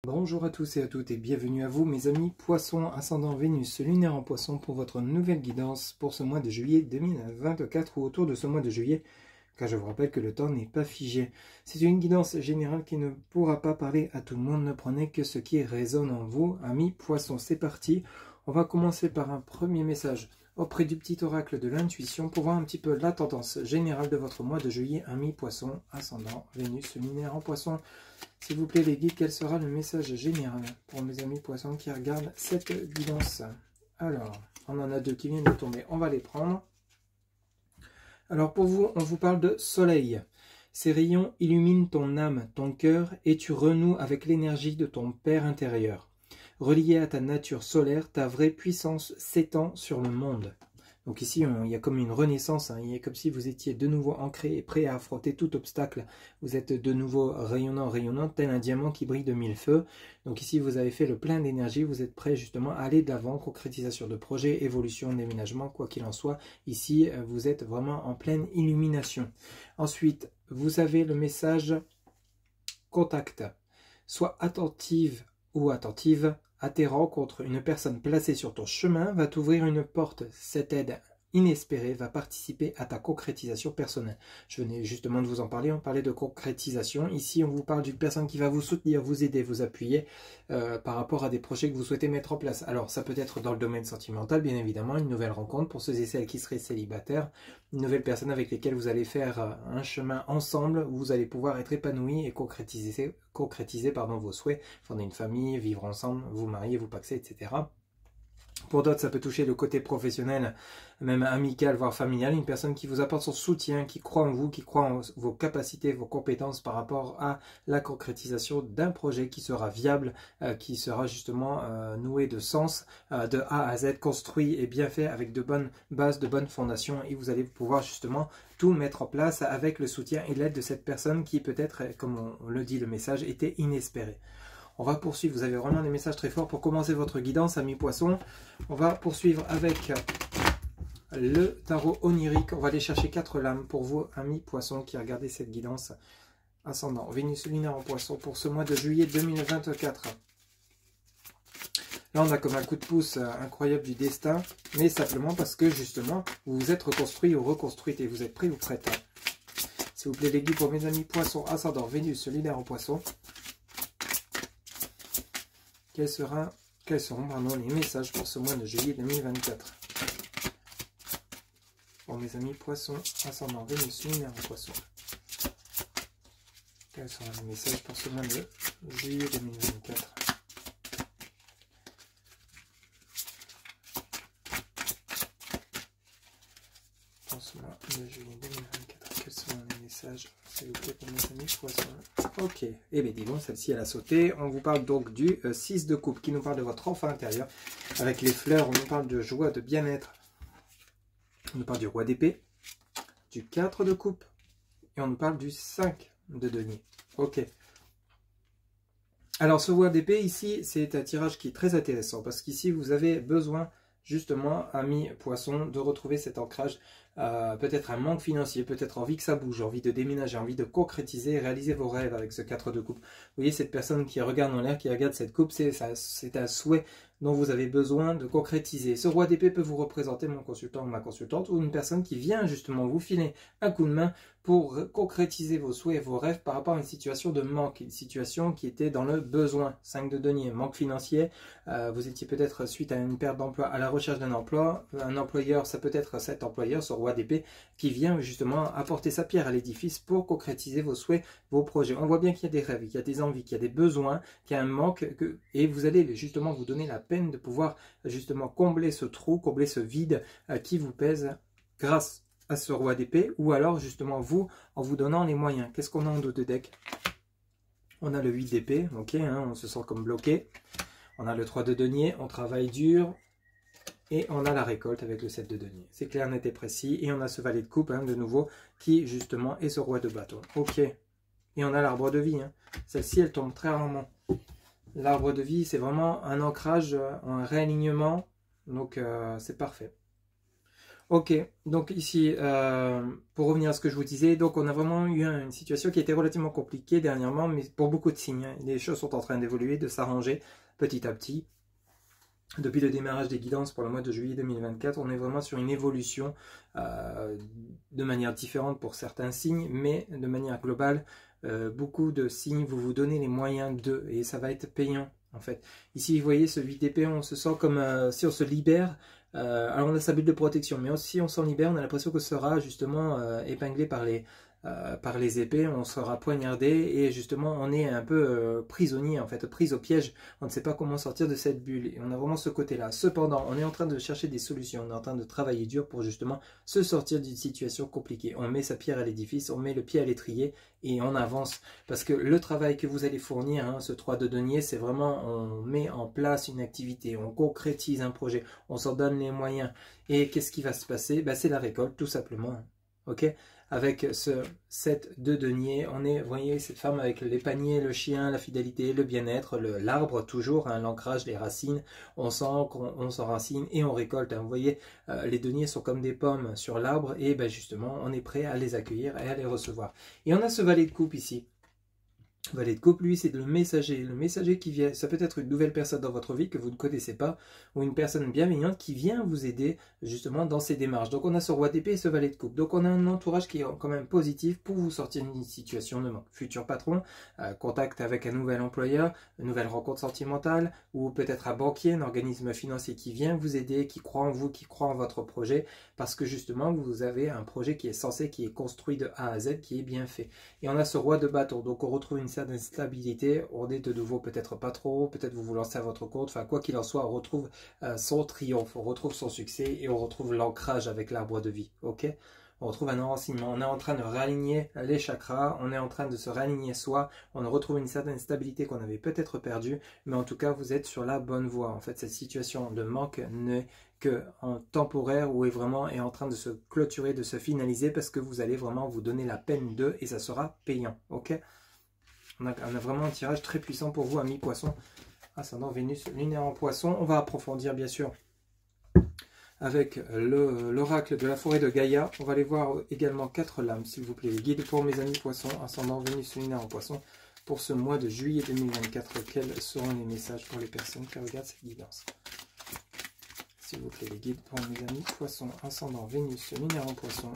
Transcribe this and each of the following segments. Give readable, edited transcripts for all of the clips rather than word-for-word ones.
Bonjour à tous et à toutes et bienvenue à vous mes amis Poissons, ascendant Vénus lunaire en Poisson pour votre nouvelle guidance pour ce mois de juillet 2024 ou autour de ce mois de juillet, car je vous rappelle que le temps n'est pas figé. C'est une guidance générale qui ne pourra pas parler à tout le monde, ne prenez que ce qui résonne en vous, amis Poissons. C'est parti, on va commencer par un premier message auprès du petit oracle de l'intuition pour voir un petit peu la tendance générale de votre mois de juillet, amis Poissons, ascendant Vénus lunaire en Poisson. S'il vous plaît les guides, quel sera le message général pour mes amis Poissons qui regardent cette guidance? Alors, on en a deux qui viennent de tomber, on va les prendre. Alors pour vous, on vous parle de soleil. Ces rayons illuminent ton âme, ton cœur, et tu renoues avec l'énergie de ton Père intérieur. Relié à ta nature solaire, ta vraie puissance s'étend sur le monde. Donc ici, il y a comme une renaissance, hein. Il est comme si vous étiez de nouveau ancré et prêt à affronter tout obstacle. Vous êtes de nouveau rayonnant, tel un diamant qui brille de mille feux. Donc ici, vous avez fait le plein d'énergie, vous êtes prêt justement à aller de l'avant, concrétisation de projets, évolution, déménagement, quoi qu'il en soit. Ici, vous êtes vraiment en pleine illumination. Ensuite, vous avez le message contact. Sois attentive ou attentive à tes rencontres. Une personne placée sur ton chemin va t'ouvrir une porte. Cette aide inespérée va participer à ta concrétisation personnelle. Je venais justement de vous en parler, on parlait de concrétisation. Ici, on vous parle d'une personne qui va vous soutenir, vous aider, vous appuyer par rapport à des projets que vous souhaitez mettre en place. Alors, ça peut être dans le domaine sentimental, bien évidemment, une nouvelle rencontre pour ceux et celles qui seraient célibataires, une nouvelle personne avec laquelle vous allez faire un chemin ensemble, où vous allez pouvoir être épanoui et concrétiser vos souhaits, fonder une famille, vivre ensemble, vous marier, vous paxer, etc. Pour d'autres, ça peut toucher le côté professionnel, même amical, voire familial. Une personne qui vous apporte son soutien, qui croit en vous, qui croit en vos capacités, vos compétences par rapport à la concrétisation d'un projet qui sera viable, qui sera justement noué de sens, de A à Z, construit et bien fait avec de bonnes bases, de bonnes fondations. Et vous allez pouvoir justement tout mettre en place avec le soutien et l'aide de cette personne qui peut-être, comme on le dit le message, était inespérée. On va poursuivre, vous avez vraiment des messages très forts pour commencer votre guidance, amis Poissons. On va poursuivre avec le tarot onirique. On va aller chercher 4 lames pour vous, amis Poissons, qui regardez cette guidance ascendant Vénus lunaire en Poisson pour ce mois de juillet 2024. Là, on a comme un coup de pouce incroyable du destin, mais simplement parce que justement, vous vous êtes reconstruit ou reconstruite et vous êtes prêt ou prête. S'il vous plaît, les guides pour mes amis Poissons, ascendant Vénus lunaire en Poisson. Quels seront les messages pour ce mois de juillet 2024 pour mes amis Poissons, ascendant Vénus lunaire en Poisson? Quels seront les messages pour ce mois de juillet 2024 pour ce mois de juillet 2024? Quels seront les messages, s'il vous plaît, pour mes amis Poissons? Ok, et bien dis donc, celle-ci elle a sauté. On vous parle donc du 6 de coupe qui nous parle de votre enfant intérieur. Avec les fleurs, on nous parle de joie, de bien-être. On nous parle du roi d'épée, du 4 de coupe et on nous parle du 5 de denier. Ok. Alors ce roi d'épée ici, c'est un tirage qui est très intéressant parce qu'ici vous avez besoin justement, amis Poissons, de retrouver cet ancrage. Peut-être un manque financier, peut-être envie que ça bouge, envie de déménager, envie de concrétiser, réaliser vos rêves avec ce 4 de coupe. Vous voyez cette personne qui regarde en l'air, qui regarde cette coupe, c'est un souhait dont vous avez besoin de concrétiser. Ce roi d'épée peut vous représenter, mon consultant ou ma consultante, ou une personne qui vient justement vous filer un coup de main pour concrétiser vos souhaits et vos rêves par rapport à une situation de manque, une situation qui était dans le besoin. 5 de denier, manque financier, vous étiez peut-être suite à une perte d'emploi à la recherche d'un emploi, un employeur, ça peut être cet employeur, ce roi d'épée, qui vient justement apporter sa pierre à l'édifice pour concrétiser vos souhaits, vos projets. On voit bien qu'il y a des rêves, qu'il y a des envies, qu'il y a des besoins, qu'il y a un manque, et vous allez justement vous donner la peine de pouvoir justement combler ce trou, combler ce vide qui vous pèse grâce à ce roi d'épée, ou alors justement vous, en vous donnant les moyens. Qu'est-ce qu'on a en dos de deck? On a le 8 d'épée, ok, hein, on se sent comme bloqué. On a le 3 de denier, on travaille dur. Et on a la récolte avec le 7 de denier. C'est clair, net et précis. Et on a ce valet de coupe, hein, de nouveau, qui justement est ce roi de bâton. Ok. Et on a l'arbre de vie. Hein. Celle-ci, elle tombe très rarement. L'arbre de vie, c'est vraiment un ancrage, un réalignement. Donc, c'est parfait. Ok, donc ici, pour revenir à ce que je vous disais, donc on a vraiment eu une situation qui était relativement compliquée dernièrement, mais pour beaucoup de signes, hein. Les choses sont en train d'évoluer, de s'arranger petit à petit. Depuis le démarrage des guidances pour le mois de juillet 2024, on est vraiment sur une évolution de manière différente pour certains signes, mais de manière globale, beaucoup de signes, vous vous donnez les moyens de, et ça va être payant en fait. Ici, vous voyez, ce 8 d'épée, on se sent comme si on se libère. Alors on a sa bulle de protection, mais si on s'en libère, on a l'impression que ce sera justement épinglé par les épées, on sera poignardé et justement on est un peu prisonnier en fait, pris au piège, on ne sait pas comment sortir de cette bulle et on a vraiment ce côté-là. Cependant, on est en train de chercher des solutions, on est en train de travailler dur pour justement se sortir d'une situation compliquée. On met sa pierre à l'édifice, on met le pied à l'étrier et on avance parce que le travail que vous allez fournir, hein, ce 3 de denier, c'est vraiment on met en place une activité, on concrétise un projet, on s'en donne les moyens et qu'est-ce qui va se passer? Ben, c'est la récolte tout simplement. Ok, avec ce 7 de denier, on est, vous voyez, cette femme avec les paniers, le chien, la fidélité, le bien-être, l'arbre toujours, hein, l'ancrage, les racines, on sent qu'on s'enracine et on récolte. Hein, vous voyez, les deniers sont comme des pommes sur l'arbre et ben justement, on est prêt à les accueillir et à les recevoir. Et on a ce valet de coupe ici. Valet de coupe, lui, c'est le messager. Le messager qui vient, ça peut être une nouvelle personne dans votre vie que vous ne connaissez pas, ou une personne bienveillante qui vient vous aider justement dans ces démarches. Donc on a ce roi d'épée et ce valet de coupe. Donc on a un entourage qui est quand même positif pour vous sortir d'une situation de manque. Futur patron, contact avec un nouvel employeur, une nouvelle rencontre sentimentale, ou peut-être un banquier, un organisme financier qui vient vous aider, qui croit en vous, qui croit en votre projet, parce que justement vous avez un projet qui est censé, qui est construit de A à Z, qui est bien fait. Et on a ce roi de bâton, donc on retrouve une certaine stabilité, on est de nouveau peut-être pas trop, peut-être vous vous lancez à votre compte, enfin quoi qu'il en soit, on retrouve son triomphe, on retrouve son succès et on retrouve l'ancrage avec l'arbre de vie, ok? On retrouve un enracinement, on est en train de réaligner les chakras, on est en train de se réaligner soi, on retrouve une certaine stabilité qu'on avait peut-être perdue, mais en tout cas vous êtes sur la bonne voie. En fait, cette situation de manque n'est que en temporaire ou est vraiment en train de se clôturer, de se finaliser parce que vous allez vraiment vous donner la peine de et ça sera payant, ok? On a vraiment un tirage très puissant pour vous, amis poissons. Ascendant Vénus, lunaire en poisson. On va approfondir, bien sûr, avec l'oracle de la forêt de Gaïa. On va aller voir également 4 lames, s'il vous plaît. Les guides pour mes amis poissons, ascendant Vénus, lunaire en poisson. Pour ce mois de juillet 2024, quels seront les messages pour les personnes qui regardent cette guidance? S'il vous plaît, les guides pour mes amis poissons, ascendant Vénus, lunaire en poisson.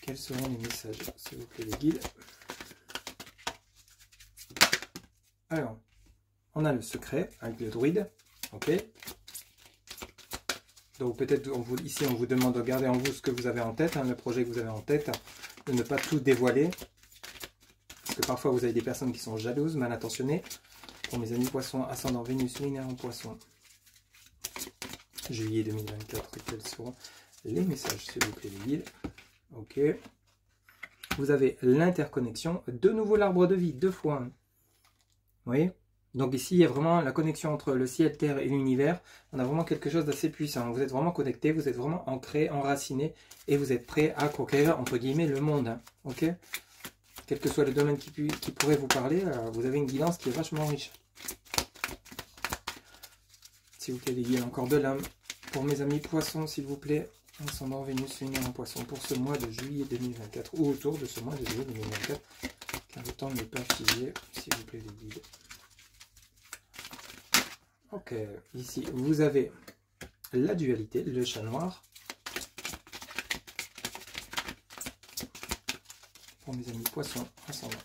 Quels seront les messages, s'il vous plaît, les guides? Alors, on a le secret avec le druide, ok. Donc peut-être ici on vous demande de garder en vous ce que vous avez en tête, hein, le projet que vous avez en tête, de ne pas tout dévoiler. Parce que parfois vous avez des personnes qui sont jalouses, mal intentionnées. Pour mes amis poissons, ascendant Vénus, lunaire en poisson, juillet 2024, quels seront les messages, s'il vous plaît, les guides? Ok. Vous avez l'interconnexion, de nouveau l'arbre de vie, 2 fois. Hein. Vous voyez? Donc ici, il y a vraiment la connexion entre le ciel, terre et l'univers. On a vraiment quelque chose d'assez puissant. Vous êtes vraiment connecté, vous êtes vraiment ancré, enraciné, et vous êtes prêt à conquérir, entre guillemets, le monde. Hein. Ok? Quel que soit le domaine qui pourrait vous parler, vous avez une guidance qui est vachement riche. S'il vous plaît, les guides, encore 2 lames. Pour mes amis poissons, s'il vous plaît, ascendant Vénus, lunaire en poisson, pour ce mois de juillet 2024, ou autour de ce mois de juillet 2024. Car le temps n'est pas figé, s'il vous plaît, les guides. Ok, ici, vous avez la dualité, le chat noir. Pour mes amis poissons, ascendant,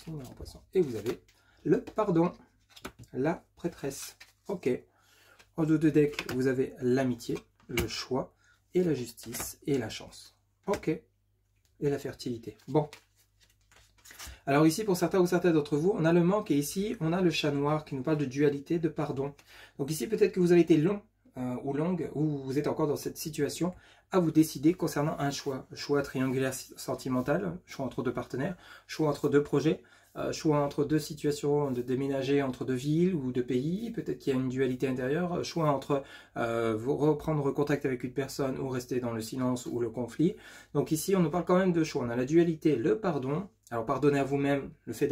en poisson. Et vous avez le pardon, la prêtresse. Ok. En dos de deck, vous avez l'amitié, le choix, et la justice, et la chance. Ok. Et la fertilité. Bon. Alors ici, pour certains ou certaines d'entre vous, on a le manque et ici, on a le chat noir qui nous parle de dualité, de pardon. Donc ici, peut-être que vous avez été long ou longue, ou vous êtes encore dans cette situation, à vous décider concernant un choix. Choix triangulaire sentimental, choix entre 2 partenaires, choix entre 2 projets, choix entre deux situations, de déménager entre deux villes ou deux pays, peut-être qu'il y a une dualité intérieure, choix entre reprendre contact avec une personne ou rester dans le silence ou le conflit. Donc ici, on nous parle quand même de choix. On a la dualité, le pardon. Alors pardonnez à vous-même le fait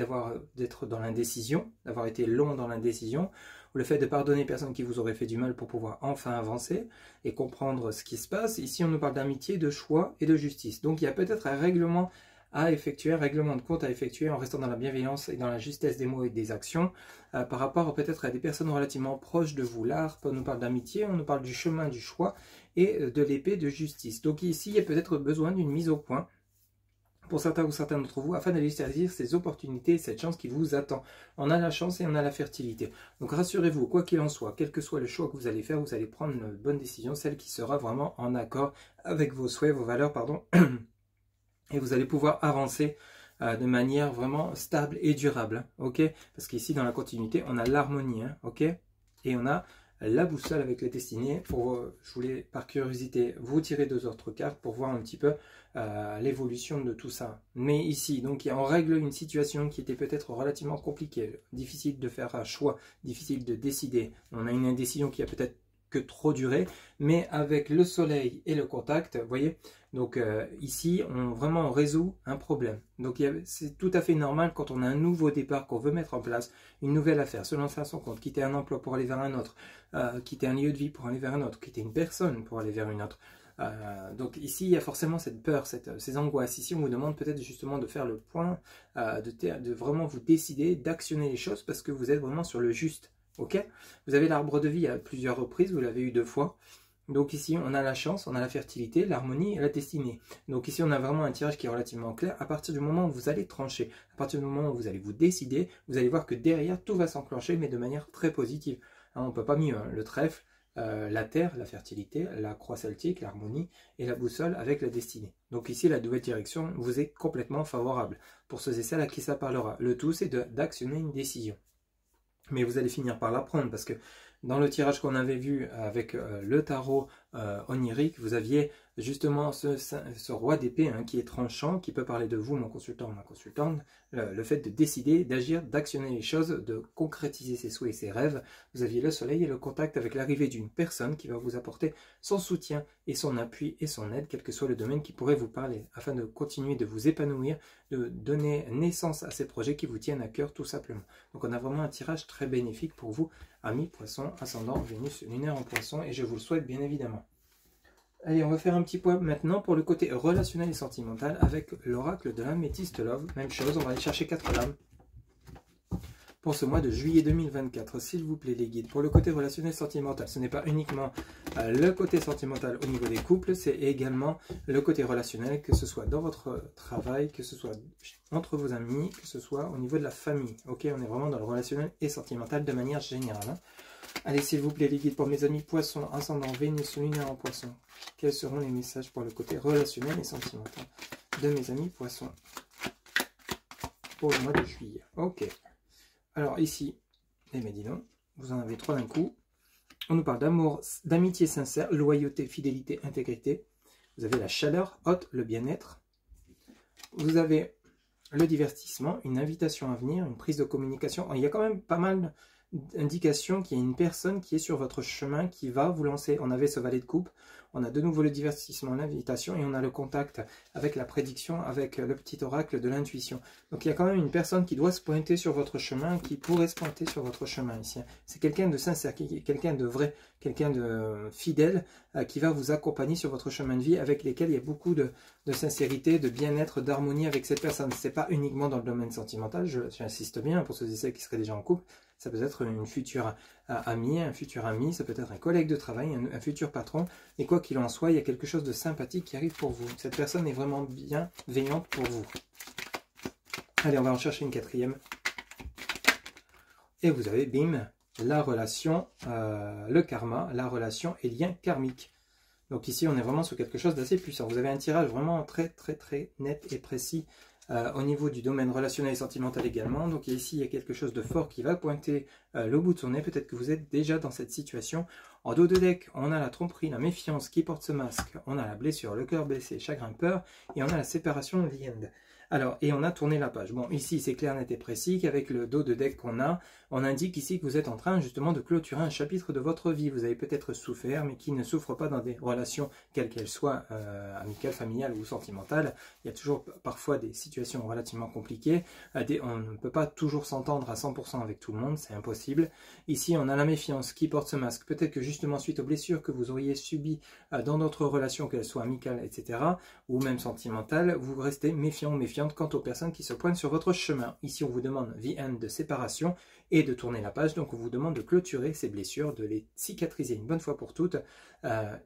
d'être dans l'indécision, d'avoir été long dans l'indécision, ou le fait de pardonner personne qui vous aurait fait du mal pour pouvoir enfin avancer et comprendre ce qui se passe. Ici, on nous parle d'amitié, de choix et de justice. Donc il y a peut-être un règlement à effectuer, un règlement de compte à effectuer en restant dans la bienveillance et dans la justesse des mots et des actions par rapport peut-être à des personnes relativement proches de vous. Là, on nous parle d'amitié, on nous parle du chemin du choix et de l'épée de justice. Donc ici, il y a peut-être besoin d'une mise au point pour certains ou certaines d'entre vous, afin d'aller saisir ces opportunités et cette chance qui vous attend. On a la chance et on a la fertilité. Donc rassurez-vous, quoi qu'il en soit, quel que soit le choix que vous allez faire, vous allez prendre une bonne décision, celle qui sera vraiment en accord avec vos souhaits, vos valeurs, pardon, et vous allez pouvoir avancer de manière vraiment stable et durable, ok? Parce qu'ici, dans la continuité, on a l'harmonie, hein, ok? Et on a la boussole avec les destinées. Je voulais, par curiosité, vous tirer deux autres cartes pour voir un petit peu l'évolution de tout ça. Mais ici, donc, on règle une situation qui était peut-être relativement compliquée, difficile de faire un choix, difficile de décider. On a une indécision qui a peut-être que trop duré, mais avec le soleil et le contact, vous voyez, donc ici, on résout un problème. Donc c'est tout à fait normal quand on a un nouveau départ, qu'on veut mettre en place, une nouvelle affaire, se lancer à son compte, quitter un emploi pour aller vers un autre, quitter un lieu de vie pour aller vers un autre, quitter une personne pour aller vers une autre. Donc ici, il y a forcément cette peur, ces angoisses. Ici, on vous demande peut-être justement de faire le point, de vraiment vous décider, d'actionner les choses parce que vous êtes vraiment sur le juste. Ok, vous avez l'arbre de vie à plusieurs reprises, vous l'avez eu 2 fois. Donc ici, on a la chance, on a la fertilité, l'harmonie et la destinée. Donc ici, on a vraiment un tirage qui est relativement clair. À partir du moment où vous allez trancher, à partir du moment où vous allez vous décider, vous allez voir que derrière, tout va s'enclencher, mais de manière très positive. Hein, on ne peut pas mieux. Hein. Le trèfle, la terre, la fertilité, la croix celtique, l'harmonie et la boussole avec la destinée. Donc ici, la nouvelle direction vous est complètement favorable. Pour ceux et celles à qui ça parlera. Le tout, c'est d'actionner une décision. Mais vous allez finir par l'apprendre parce que dans le tirage qu'on avait vu avec le tarot onirique, vous aviez justement ce roi d'épée hein, qui est tranchant, qui peut parler de vous, mon consultant ou ma consultante, le fait de décider, d'agir, d'actionner les choses, de concrétiser ses souhaits et ses rêves. Vous aviez le soleil et le contact avec l'arrivée d'une personne qui va vous apporter son soutien et son appui et son aide, quel que soit le domaine qui pourrait vous parler, afin de continuer de vous épanouir, de donner naissance à ces projets qui vous tiennent à cœur tout simplement. Donc on a vraiment un tirage très bénéfique pour vous, amis poissons, ascendant Vénus lunaire en poisson, et je vous le souhaite bien évidemment. Allez, on va faire un petit point maintenant pour le côté relationnel et sentimental avec l'oracle de l'améthyste love. Même chose, on va aller chercher 4 lames pour ce mois de juillet 2024. S'il vous plaît les guides, pour le côté relationnel sentimental, ce n'est pas uniquement le côté sentimental au niveau des couples, c'est également le côté relationnel, que ce soit dans votre travail, que ce soit entre vos amis, que ce soit au niveau de la famille. Ok, on est vraiment dans le relationnel et sentimental de manière générale. Hein. Allez, s'il vous plaît les guides, pour mes amis poissons, ascendant Vénus lunaire en poisson, quels seront les messages pour le côté relationnel et sentimental de mes amis poissons pour le mois de juillet? Ok. Alors ici, les médinons, vous en avez 3 d'un coup. On nous parle d'amour, d'amitié sincère, loyauté, fidélité, intégrité. Vous avez la chaleur haute, le bien-être. Vous avez le divertissement, une invitation à venir, une prise de communication. Il y a quand même pas mal d'indications qu'il y a une personne qui est sur votre chemin qui va vous lancer. On avait ce valet de coupe, on a de nouveau le divertissement, l'invitation et on a le contact avec la prédiction, avec le petit oracle de l'intuition. Donc il y a quand même une personne qui doit se pointer sur votre chemin, qui pourrait se pointer sur votre chemin ici. C'est quelqu'un de sincère, quelqu'un de vrai, quelqu'un de fidèle qui va vous accompagner sur votre chemin de vie, avec lesquels il y a beaucoup de sincérité, de bien-être, d'harmonie avec cette personne. Ce n'est pas uniquement dans le domaine sentimental, j'insiste bien pour ceux et celles qui seraient déjà en couple. Ça peut être une future amie, un futur ami, ça peut être un collègue de travail, un futur patron. Et quoi qu'il en soit, il y a quelque chose de sympathique qui arrive pour vous. Cette personne est vraiment bienveillante pour vous. Allez, on va en chercher une 4e. Et vous avez, bim, la relation, le karma, la relation et lien karmique. Donc ici, on est vraiment sur quelque chose d'assez puissant. Vous avez un tirage vraiment très, très, très net et précis. Au niveau du domaine relationnel et sentimental également. Donc ici, il y a quelque chose de fort qui va pointer le bout de son nez. Peut-être que vous êtes déjà dans cette situation. En dos de deck, on a la tromperie, la méfiance qui porte ce masque. On a la blessure, le cœur blessé, chagrin, peur. Et on a la séparation, the end. Alors, et on a tourné la page. Bon, ici, c'est clair, net et précis qu'avec le dos de deck qu'on a, on indique ici que vous êtes en train justement de clôturer un chapitre de votre vie. Vous avez peut-être souffert, mais qui ne souffre pas dans des relations, quelles qu'elles soient, amicales, familiales ou sentimentales. Il y a toujours parfois des situations relativement compliquées. On ne peut pas toujours s'entendre à 100% avec tout le monde, c'est impossible. Ici, on a la méfiance qui porte ce masque. Peut-être que justement, suite aux blessures que vous auriez subies dans d'autres relations, qu'elles soient amicales, etc., ou même sentimentales, vous restez méfiant ou méfiante quant aux personnes qui se pointent sur votre chemin. Ici, on vous demande the end de séparation et de tourner la page. Donc, on vous demande de clôturer ces blessures, de les cicatriser une bonne fois pour toutes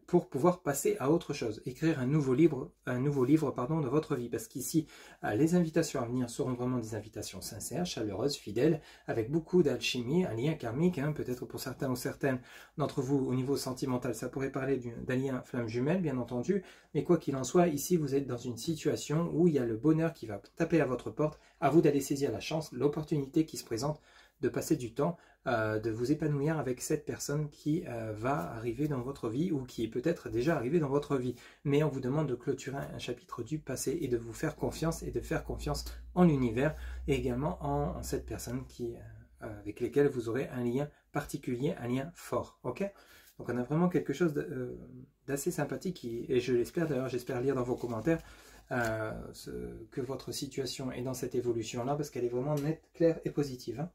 pour pouvoir passer à autre chose. Écrire un nouveau livre de votre vie. Parce qu'ici, les invitations à venir seront vraiment des invitations sincères, chaleureuses, fidèles, avec beaucoup d'alchimie, un lien karmique, hein, peut-être pour certains ou certaines d'entre vous au niveau sentimental, ça pourrait parler d'un lien flamme jumelle, bien entendu, mais quoi qu'il en soit, ici vous êtes dans une situation où il y a le bonheur qui va taper à votre porte, à vous d'aller saisir la chance, l'opportunité qui se présente, de passer du temps, de vous épanouir avec cette personne qui va arriver dans votre vie ou qui est peut-être déjà arrivée dans votre vie. Mais on vous demande de clôturer un chapitre du passé et de vous faire confiance et de faire confiance en l'univers et également en cette personne avec laquelle vous aurez un lien particulier, un lien fort. Ok ? Donc on a vraiment quelque chose d'assez sympathique et je l'espère d'ailleurs, j'espère lire dans vos commentaires que votre situation est dans cette évolution-là parce qu'elle est vraiment nette, claire et positive. Hein.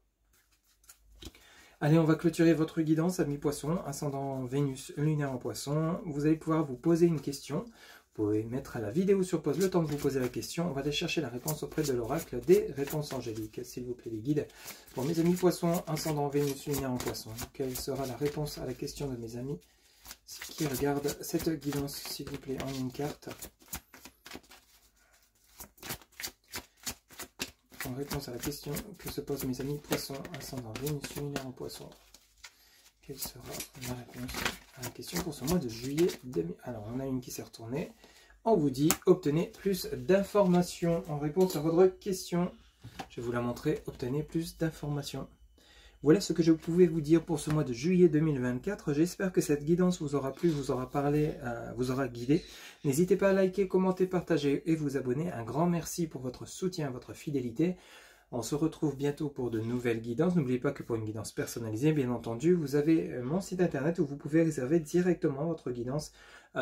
Allez, on va clôturer votre guidance, amis poissons, ascendant Vénus lunaire en poisson. Vous allez pouvoir vous poser une question. Vous pouvez mettre la vidéo sur pause le temps de vous poser la question. On va aller chercher la réponse auprès de l'oracle des réponses angéliques. S'il vous plaît, les guides. Pour mes amis poissons, ascendant Vénus lunaire en poisson, quelle sera la réponse à la question de mes amis qui regardent cette guidance, s'il vous plaît, en une carte. En réponse à la question que se posent mes amis poissons, ascendant Vénus lunaire en poisson. Quelle sera la réponse à la question pour ce mois de juillet 2000? Alors, on a une qui s'est retournée. On vous dit, obtenez plus d'informations en réponse à votre question. Je vais vous la montrer, obtenez plus d'informations. Voilà ce que je pouvais vous dire pour ce mois de juillet 2024. J'espère que cette guidance vous aura plu, vous aura parlé, vous aura guidé. N'hésitez pas à liker, commenter, partager et vous abonner. Un grand merci pour votre soutien, votre fidélité. On se retrouve bientôt pour de nouvelles guidances. N'oubliez pas que pour une guidance personnalisée, bien entendu, vous avez mon site internet où vous pouvez réserver directement votre guidance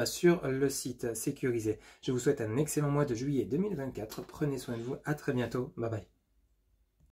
sur le site sécurisé. Je vous souhaite un excellent mois de juillet 2024. Prenez soin de vous. À très bientôt. Bye bye.